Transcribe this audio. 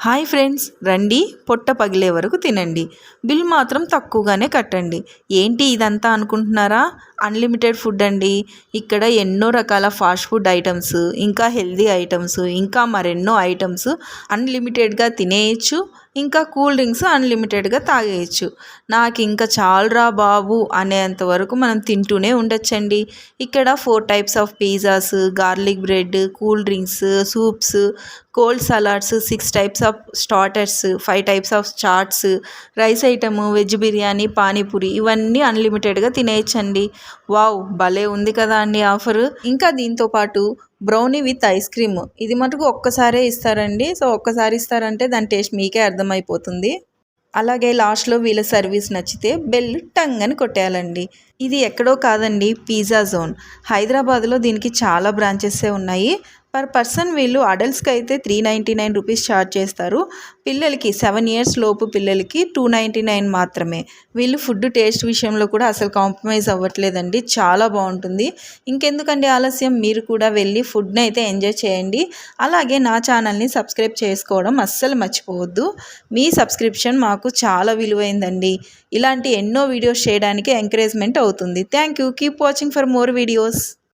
Hi friends, రండి పొట్ట పగిలే వరకు తినండి, బిల్ మాత్రం తక్కువగానే కట్టండి. ఏంటి ఇదంతా అనుకుంటున్నారా? అన్లిమిటెడ్ ఫుడ్ అండి. ఇక్కడ ఎన్నో రకాల ఫాస్ట్ ఫుడ్ ఐటమ్స్, ఇంకా హెల్దీ ఐటమ్స్, ఇంకా మరెన్నో ఐటమ్స్ అన్లిమిటెడ్గా తినేయచ్చు. ఇంకా కూల్ డ్రింక్స్ అన్లిమిటెడ్గా తాగేయచ్చు. నాకు ఇంకా చాలరా బాబు అనేంత వరకు మనం తింటూనే ఉండొచ్చండి. ఇక్కడ 4 types of pizzas, garlic bread, cool drinks, soups, cold salads, 6 types of starters, 5 types of chats, rice item, veg biryani, panipuri ఇవన్నీ అన్లిమిటెడ్గా తినేయచ్చండి. వావ్, భలే ఉంది కదా అండి ఆఫరు. ఇంకా దీంతో పాటు బ్రౌనీ విత్ ఐస్ క్రీమ్, ఇది మటుకు ఒక్కసారే ఇస్తారండి. సో ఒక్కసారి ఇస్తారంటే దాని టేస్ట్ మీకే అర్థమైపోతుంది. అలాగే లాస్ట్లో వీళ్ళ సర్వీస్ నచ్చితే బెల్ టంగ్ అని కొట్టేయాలండి. ఇది ఎక్కడో కాదండి, పిజ్జా జోన్. హైదరాబాద్లో దీనికి చాలా బ్రాంచెసే ఉన్నాయి. పర్ పర్సన్ వీళ్ళు అడల్ట్స్కి అయితే 399 రూపీస్ ఛార్జ్ చేస్తారు. పిల్లలకి 7 ఇయర్స్ లోపు పిల్లలకి 299 మాత్రమే. వీళ్ళు ఫుడ్ టేస్ట్ విషయంలో కూడా అసలు కాంప్రమైజ్ అవ్వట్లేదండి, చాలా బాగుంటుంది. ఇంకెందుకండి ఆలస్యం, మీరు కూడా వెళ్ళి ఫుడ్ని అయితే ఎంజాయ్ చేయండి. అలాగే నా ఛానల్ని సబ్స్క్రైబ్ చేసుకోవడం అస్సలు మర్చిపోవద్దు. మీ సబ్స్క్రిప్షన్ మాకు చాలా విలువైందండి. ఇలాంటి ఎన్నో వీడియోస్ చేయడానికి ఎంకరేజ్మెంట్ అవుతుంది. Thank you. Keep watching for more videos.